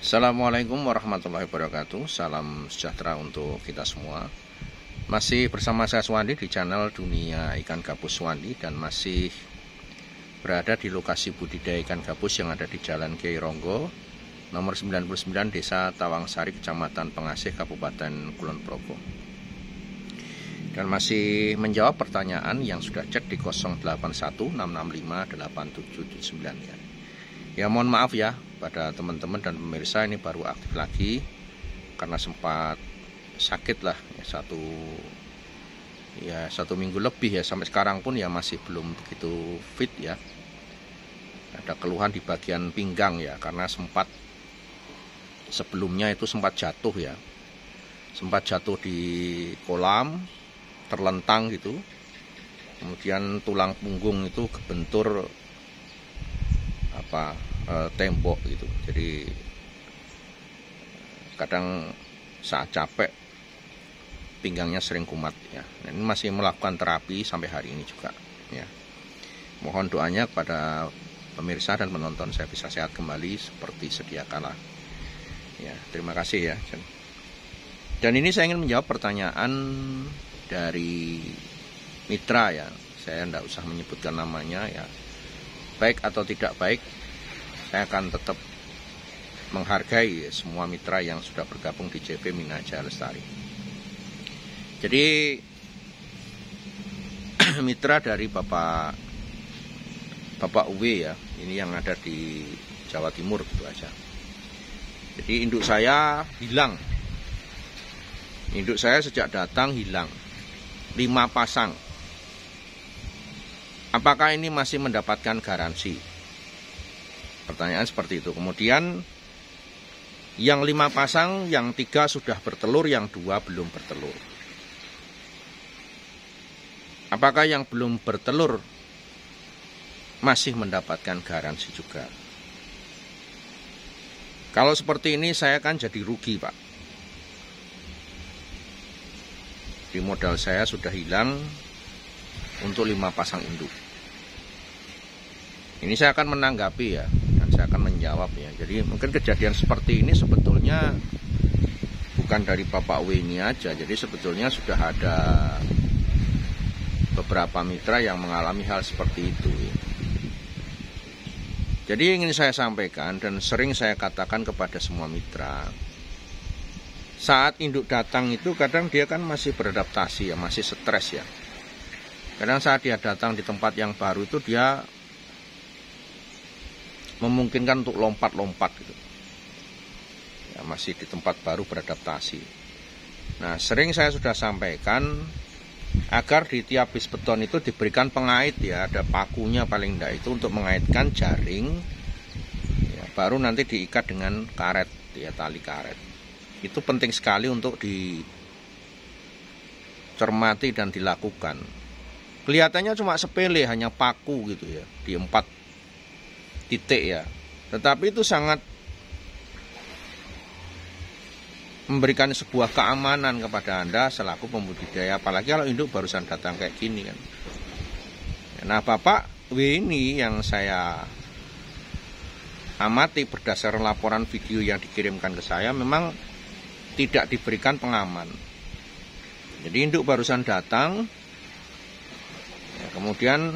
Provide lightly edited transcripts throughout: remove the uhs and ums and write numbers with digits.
Assalamualaikum warahmatullahi wabarakatuh. Salam sejahtera untuk kita semua. Masih bersama saya Suwandi di channel Dunia Ikan Gabus Suwandi, dan masih berada di lokasi budidaya ikan gabus yang ada di Jalan Kiai Ronggo, nomor 99, Desa Tawangsari, Kecamatan Pengasih, Kabupaten Kulon Progo. Dan masih menjawab pertanyaan yang sudah chat di 0816658779 ya. Ya, mohon maaf ya pada teman-teman dan pemirsa, ini baru aktif lagi karena sempat sakit lah ya, satu minggu lebih ya, sampai sekarang pun ya masih belum begitu fit ya. Ada keluhan di bagian pinggang ya, karena sebelumnya itu sempat jatuh ya, sempat jatuh di kolam, terlentang gitu, kemudian tulang punggung itu kebentur tembok gitu. Jadi kadang saat capek pinggangnya sering kumat ya. Dan ini masih melakukan terapi sampai hari ini juga ya. Mohon doanya kepada pemirsa dan penonton saya bisa sehat kembali seperti sedia kala ya. Terima kasih ya. Dan ini saya ingin menjawab pertanyaan dari mitra ya. Saya tidak usah menyebutkan namanya ya. Baik atau tidak baik, saya akan tetap menghargai semua mitra yang sudah bergabung di JV Minaja Lestari. Jadi mitra dari Bapak Uwe ya, ini yang ada di Jawa Timur gitu aja. Jadi induk saya hilang. Induk saya sejak datang hilang 5 pasang. Apakah ini masih mendapatkan garansi? Pertanyaan seperti itu. Kemudian yang 5 pasang, yang 3 sudah bertelur, yang 2 belum bertelur. Apakah yang belum bertelur masih mendapatkan garansi juga? Kalau seperti ini saya kan jadi rugi, Pak. Di modal saya sudah hilang untuk 5 pasang induk. Ini saya akan menanggapi ya, dan saya akan menjawab ya. Jadi mungkin kejadian seperti ini sebetulnya bukan dari Bapak W ini aja. Jadi sebetulnya sudah ada beberapa mitra yang mengalami hal seperti itu ya. Jadi ingin saya sampaikan dan sering saya katakan kepada semua mitra, saat induk datang itu kadang dia kan masih beradaptasi ya, masih stres ya. Kadang saat dia datang di tempat yang baru itu dia memungkinkan untuk lompat-lompat gitu. Ya, masih di tempat baru beradaptasi. Nah, sering saya sudah sampaikan agar di tiap bis beton itu diberikan pengait ya, ada pakunya paling enggak itu untuk mengaitkan jaring ya, baru nanti diikat dengan karet ya, tali karet. Itu penting sekali untuk dicermati dan dilakukan. Kelihatannya cuma sepele, hanya paku gitu ya, di 4 titik ya. Tetapi itu sangat memberikan sebuah keamanan kepada Anda selaku pembudidaya, apalagi kalau induk barusan datang kayak gini kan. Nah, Bapak W ini yang saya amati berdasarkan laporan video yang dikirimkan ke saya, memang tidak diberikan pengaman. Jadi induk barusan datang ya, kemudian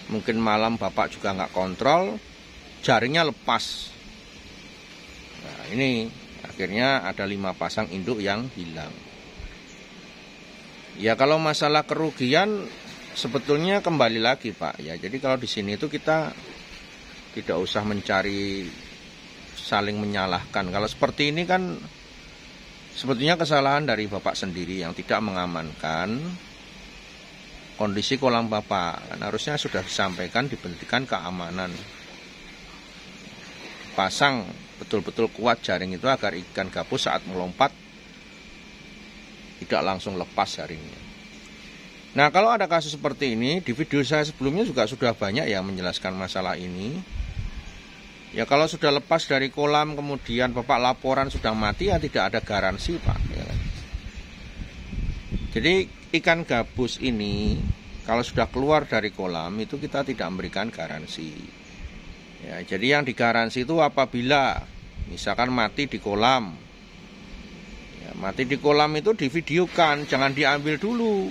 mungkin malam Bapak juga nggak kontrol, jaringnya lepas. Nah, ini akhirnya ada 5 pasang induk yang hilang. Ya, kalau masalah kerugian sebetulnya kembali lagi Pak ya. Jadi kalau di sini itu kita tidak usah mencari saling menyalahkan. Kalau seperti ini kan sebetulnya kesalahan dari Bapak sendiri yang tidak mengamankan kondisi kolam Bapak. Kan harusnya sudah disampaikan, diberikan keamanan. Pasang betul-betul kuat jaring itu agar ikan gabus saat melompat tidak langsung lepas jaringnya. Nah, kalau ada kasus seperti ini, di video saya sebelumnya juga sudah banyak yang menjelaskan masalah ini. Ya, kalau sudah lepas dari kolam kemudian Bapak laporan sudah mati, ya tidak ada garansi Pak ya. Jadi ikan gabus ini kalau sudah keluar dari kolam itu kita tidak memberikan garansi. Ya, jadi yang digaransi itu apabila Misalkan mati di kolam. Ya, mati di kolam itu divideokan, jangan diambil dulu.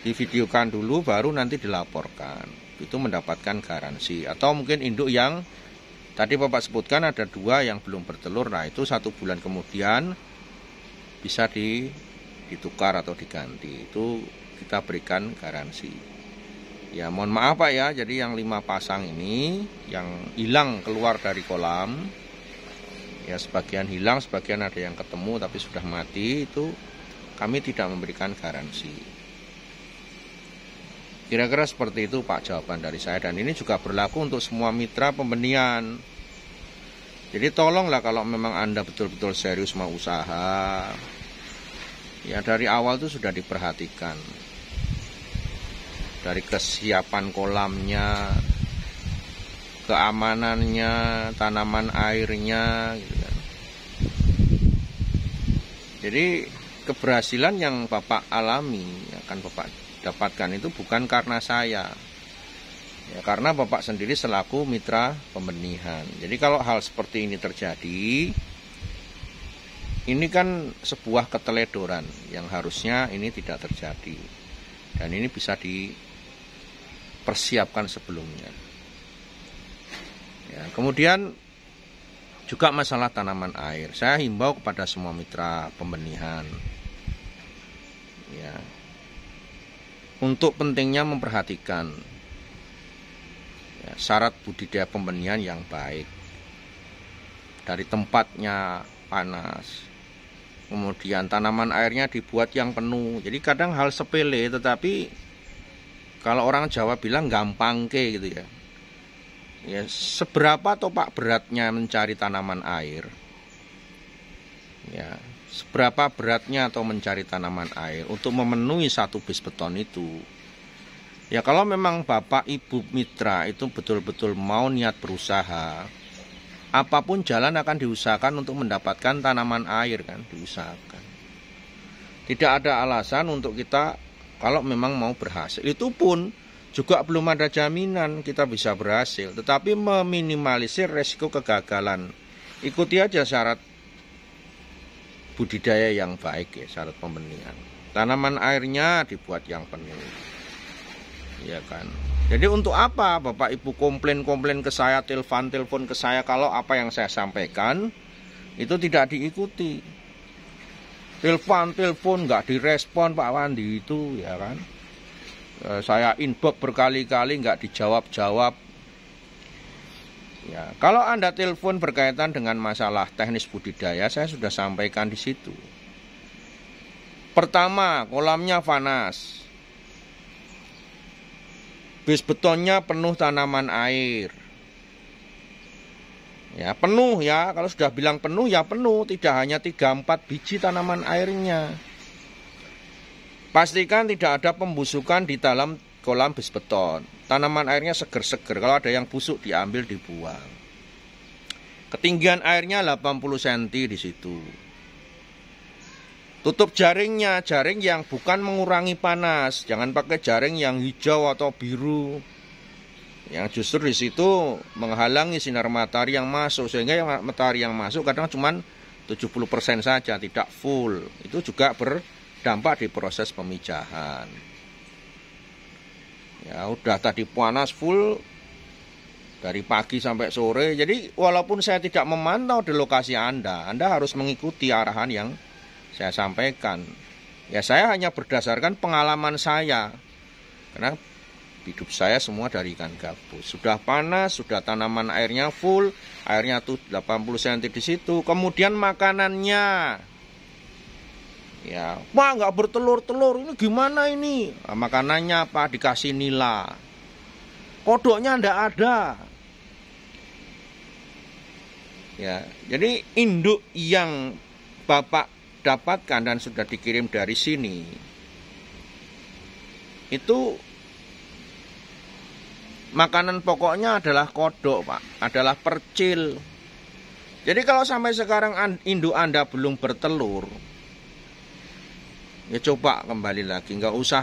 Divideokan dulu baru nanti dilaporkan. Itu mendapatkan garansi. Atau mungkin induk yang tadi Bapak sebutkan ada 2 yang belum bertelur. Nah itu 1 bulan kemudian bisa ditukar atau diganti. Itu kita berikan garansi. Ya mohon maaf Pak ya, jadi yang 5 pasang ini yang hilang keluar dari kolam, ya sebagian hilang, sebagian ada yang ketemu tapi sudah mati, itu kami tidak memberikan garansi. Kira-kira seperti itu Pak jawaban dari saya, dan ini juga berlaku untuk semua mitra pembenihan. Jadi tolonglah kalau memang Anda betul-betul serius mau usaha, ya dari awal itu sudah diperhatikan. Dari kesiapan kolamnya, keamanannya, tanaman airnya gitu kan. Jadi keberhasilan yang Bapak alami akan Bapak dapatkan itu bukan karena saya, ya, karena Bapak sendiri selaku mitra pembenihan. Jadi kalau hal seperti ini terjadi, ini kan sebuah keteledoran yang harusnya ini tidak terjadi, dan ini bisa dipersiapkan sebelumnya. Ya, kemudian juga masalah tanaman air, saya himbau kepada semua mitra pembenihan, ya, untuk pentingnya memperhatikan ya, syarat budidaya pembenihan yang baik. Dari tempatnya panas, kemudian tanaman airnya dibuat yang penuh. Jadi kadang hal sepele, tetapi kalau orang Jawa bilang gampang ke gitu ya. Ya, seberapa topak beratnya mencari tanaman air? Ya, seberapa beratnya atau mencari tanaman air untuk memenuhi 1 bis beton itu? Ya, kalau memang Bapak Ibu mitra itu betul-betul mau niat berusaha, apapun jalan akan diusahakan untuk mendapatkan tanaman air kan, diusahakan. Tidak ada alasan untuk kita kalau memang mau berhasil. Itu pun juga belum ada jaminan kita bisa berhasil, tetapi meminimalisir resiko kegagalan. Ikuti aja syarat budidaya yang baik ya, syarat pembenihan. Tanaman airnya dibuat yang penuh. Ya kan. Jadi untuk apa Bapak Ibu komplain ke saya, telepon ke saya kalau apa yang saya sampaikan itu tidak diikuti. Telepon nggak direspon Pak Wandi itu ya kan. Saya inbox berkali-kali nggak dijawab-jawab. Ya, kalau Anda telepon berkaitan dengan masalah teknis budidaya, saya sudah sampaikan di situ. Pertama, kolamnya panas. Bis betonnya penuh tanaman air. Ya, penuh ya. Kalau sudah bilang penuh ya penuh, tidak hanya 3-4 biji tanaman airnya. Pastikan tidak ada pembusukan di dalam kolam bis beton. Tanaman airnya seger-seger. Kalau ada yang busuk diambil, dibuang. Ketinggian airnya 80 cm di situ. Tutup jaringnya, jaring yang bukan mengurangi panas. Jangan pakai jaring yang hijau atau biru, yang justru di situ menghalangi sinar matahari yang masuk, sehingga yang matahari yang masuk kadang cuma 70% saja, tidak full. Itu juga berdampak di proses pemijahan. Ya udah tadi panas full dari pagi sampai sore. Jadi walaupun saya tidak memantau di lokasi Anda harus mengikuti arahan yang saya sampaikan. Ya saya hanya berdasarkan pengalaman saya, karena hidup saya semua dari ikan gabus. Sudah panas, sudah tanaman airnya full, airnya tuh 80 cm di situ. Kemudian makanannya, ya, wah nggak bertelur-telur, ini gimana ini? Nah, makanannya apa? Dikasih nila. Kodoknya ndak ada. Ya, jadi induk yang Bapak dapatkan dan sudah dikirim dari sini, itu makanan pokoknya adalah kodok Pak, adalah percil. Jadi kalau sampai sekarang induk Anda belum bertelur, ya coba kembali lagi, nggak usah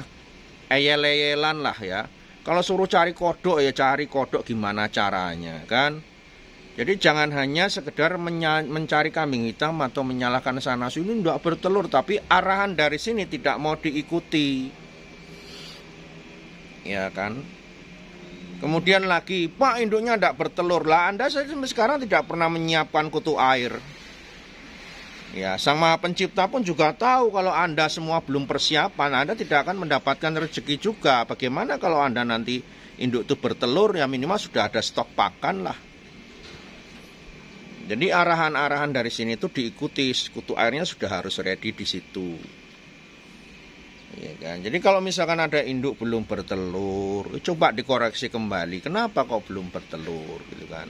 eyel-eyelan lah ya. Kalau suruh cari kodok ya cari kodok gimana caranya kan. Jadi jangan hanya sekedar mencari kambing hitam atau menyalahkan sana sini tidak bertelur, tapi arahan dari sini tidak mau diikuti. Ya kan? Kemudian lagi, Pak, induknya tidak bertelur. Lah, Anda sekarang tidak pernah menyiapkan kutu air. Ya, Sang Maha Pencipta pun juga tahu kalau Anda semua belum persiapan, Anda tidak akan mendapatkan rezeki juga. Bagaimana kalau Anda nanti induk itu bertelur, ya minimal sudah ada stok pakan lah. Jadi arahan-arahan dari sini itu diikuti, kutu airnya sudah harus ready di situ. Ya kan? Jadi kalau misalkan ada induk belum bertelur, coba dikoreksi kembali. Kenapa kok belum bertelur, gitu kan?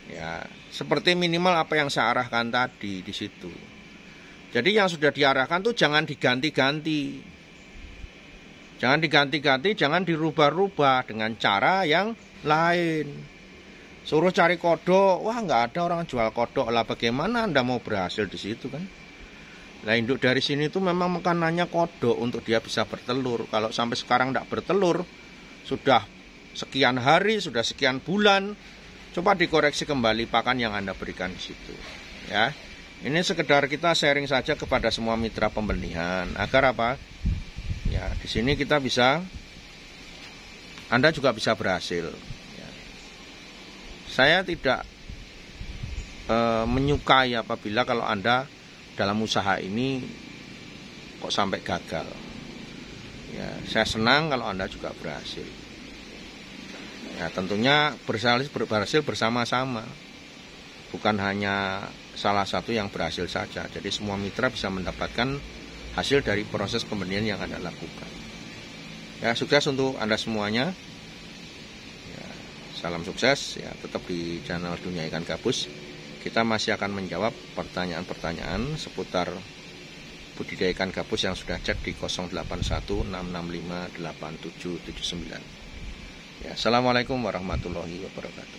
Ya, seperti minimal apa yang saya arahkan tadi di situ. Jadi yang sudah diarahkan tuh jangan diganti-ganti. Jangan diganti-ganti, jangan dirubah-rubah dengan cara yang lain. Suruh cari kodok, wah nggak ada orang jual kodok lah, bagaimana Anda mau berhasil di situ kan? Nah, induk dari sini tuh memang makanannya kodok untuk dia bisa bertelur. Kalau sampai sekarang nggak bertelur, sudah sekian hari, sudah sekian bulan, coba dikoreksi kembali pakan yang Anda berikan di situ. Ya, ini sekedar kita sharing saja kepada semua mitra pembenihan agar apa? Ya, di sini kita bisa, Anda juga bisa berhasil. Saya tidak menyukai apabila kalau Anda dalam usaha ini kok sampai gagal. Ya, saya senang kalau Anda juga berhasil. Ya, tentunya berhasil bersama-sama. Bukan hanya salah satu yang berhasil saja. Jadi semua mitra bisa mendapatkan hasil dari proses pembenihan yang Anda lakukan. Ya, sukses untuk Anda semuanya. Salam sukses, ya, tetap di channel Dunia Ikan Gabus. Kita masih akan menjawab pertanyaan-pertanyaan seputar budidaya ikan gabus yang sudah chat di 0816658779. Ya, assalamualaikum warahmatullahi wabarakatuh.